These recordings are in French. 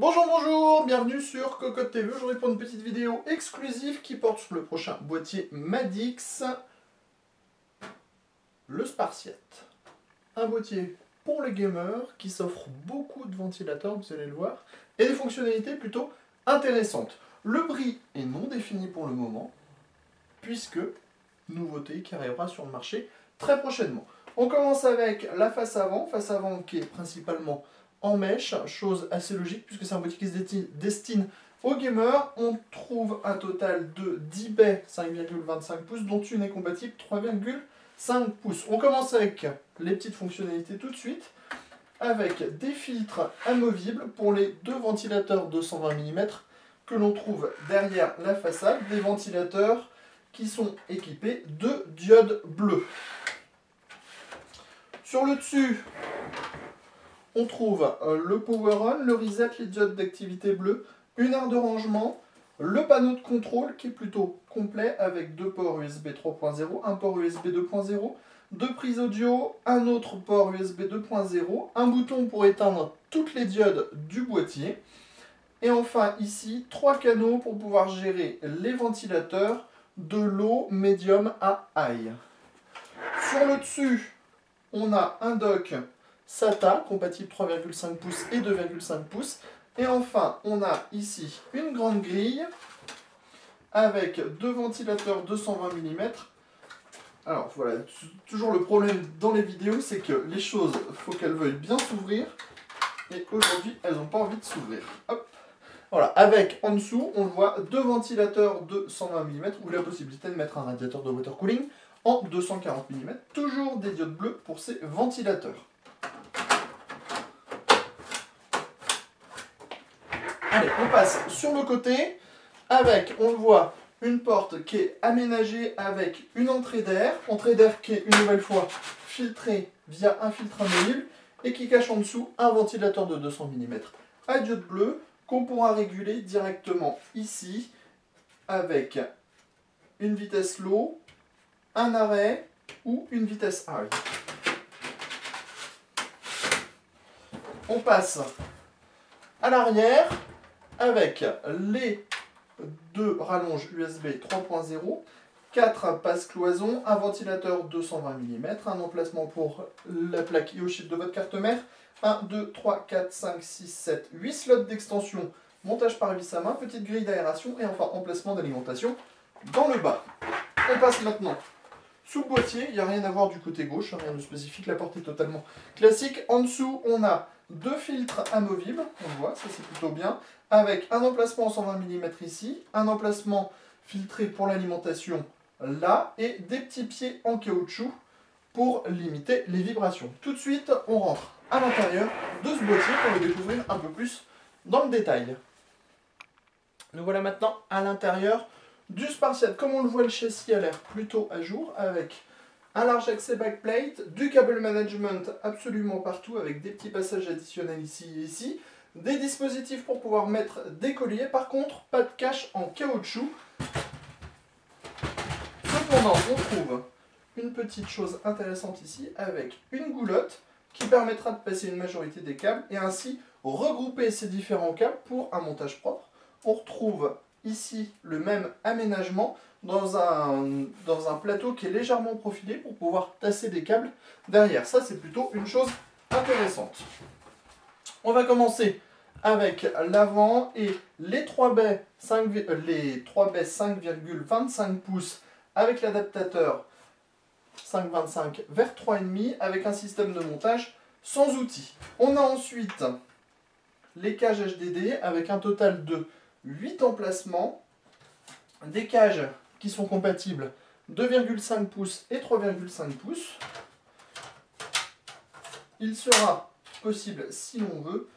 Bonjour, bonjour, bienvenue sur Cocotte TV. Aujourd'hui pour une petite vidéo exclusive qui porte sur le prochain boîtier Madix, le Spartiate. Un boîtier pour les gamers qui s'offre beaucoup de ventilateurs, vous allez le voir, et des fonctionnalités plutôt intéressantes. Le prix est non défini pour le moment, puisque nouveauté qui arrivera sur le marché très prochainement. On commence avec la face avant qui est principalement en mèche, chose assez logique puisque c'est un boîtier qui se destine aux gamers. On trouve un total de 10 baies 5,25 pouces, dont une est compatible 3,5 pouces. On commence avec les petites fonctionnalités tout de suite, avec des filtres amovibles pour les deux ventilateurs 220 mm que l'on trouve derrière la façade, des ventilateurs qui sont équipés de diodes bleues. Sur le dessus, on trouve le power on, le reset, les diodes d'activité bleue, une aire de rangement, le panneau de contrôle qui est plutôt complet avec deux ports USB 3.0, un port USB 2.0, deux prises audio, un autre port USB 2.0, un bouton pour éteindre toutes les diodes du boîtier, et enfin ici, trois canaux pour pouvoir gérer les ventilateurs de low, medium à high. Sur le dessus, on a un dock SATA, compatible 3,5 pouces et 2,5 pouces. Et enfin, on a ici une grande grille avec deux ventilateurs 220 mm. Alors voilà, toujours le problème dans les vidéos, c'est que les choses, il faut qu'elles veuillent bien s'ouvrir. Et aujourd'hui, elles n'ont pas envie de s'ouvrir. Hop. Voilà, avec en dessous, on le voit, deux ventilateurs de 120 mm ou la possibilité de mettre un radiateur de water cooling en 240 mm. Toujours des diodes bleues pour ces ventilateurs. Allez, on passe sur le côté avec, on le voit, une porte qui est aménagée avec une entrée d'air qui est une nouvelle fois filtrée via un filtre amovible et qui cache en dessous un ventilateur de 200 mm à diode bleue qu'on pourra réguler directement ici avec une vitesse low, un arrêt ou une vitesse high. On passe à l'arrière avec les deux rallonges USB 3.0, 4 passes cloison, un ventilateur 220 mm, un emplacement pour la plaque IO chip de votre carte mère, 1, 2, 3, 4, 5, 6, 7, 8 slots d'extension, montage par vis à main, petite grille d'aération et enfin emplacement d'alimentation dans le bas. On passe maintenant sous le boîtier, il n'y a rien à voir du côté gauche, rien de spécifique, la porte est totalement classique. En dessous, on a deux filtres amovibles, on le voit, ça c'est plutôt bien, avec un emplacement en 120 mm ici, un emplacement filtré pour l'alimentation là, et des petits pieds en caoutchouc pour limiter les vibrations. Tout de suite, on rentre à l'intérieur de ce boîtier pour le découvrir un peu plus dans le détail. Nous voilà maintenant à l'intérieur du Spartiate. Comme on le voit, le châssis a l'air plutôt à jour, avec un large accès backplate, du câble management absolument partout, avec des petits passages additionnels ici et ici, des dispositifs pour pouvoir mettre des colliers. Par contre, pas de cache en caoutchouc. Cependant, on trouve une petite chose intéressante ici, avec une goulotte qui permettra de passer une majorité des câbles et ainsi regrouper ces différents câbles pour un montage propre. On retrouve ici le même aménagement dans un plateau qui est légèrement profilé pour pouvoir tasser des câbles derrière. Ça, c'est plutôt une chose intéressante. On va commencer avec l'avant et les 3 baies 5,25 pouces avec l'adaptateur 5,25 vers 3,5 avec un système de montage sans outils. On a ensuite les cages HDD avec un total de 8 emplacements, des cages qui sont compatibles 2,5 pouces et 3,5 pouces. Il sera possible, si l'on veut,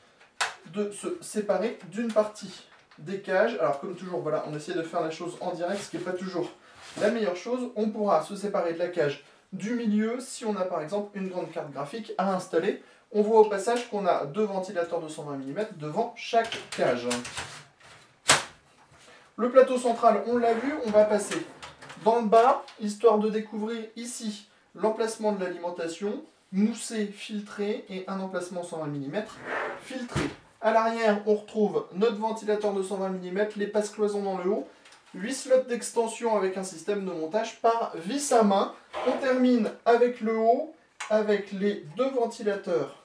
de se séparer d'une partie des cages. Alors comme toujours, voilà, on essaie de faire la chose en direct, ce qui n'est pas toujours la meilleure chose. On pourra se séparer de la cage du milieu si on a par exemple une grande carte graphique à installer. On voit au passage qu'on a deux ventilateurs de 120 mm devant chaque cage. Le plateau central, on l'a vu, on va passer dans le bas, histoire de découvrir ici l'emplacement de l'alimentation, moussé, filtré, et un emplacement 120 mm filtré. À l'arrière, on retrouve notre ventilateur de 120 mm, les passes-cloisons dans le haut, 8 slots d'extension avec un système de montage par vis à main. On termine avec le haut, avec les deux ventilateurs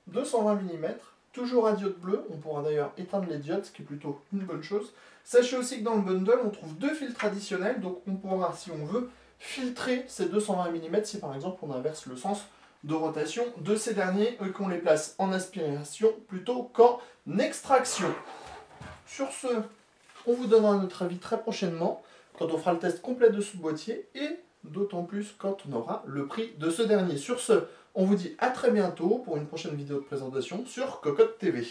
de 120 mm, toujours à diode bleue. On pourra d'ailleurs éteindre les diodes, ce qui est plutôt une bonne chose. Sachez aussi que dans le bundle, on trouve deux filtres additionnels, donc on pourra, si on veut, filtrer ces 220 mm si par exemple on inverse le sens de rotation de ces derniers et qu'on les place en aspiration plutôt qu'en extraction. Sur ce, on vous donnera notre avis très prochainement quand on fera le test complet de ce boîtier et d'autant plus quand on aura le prix de ce dernier. Sur ce, on vous dit à très bientôt pour une prochaine vidéo de présentation sur Cocotte TV.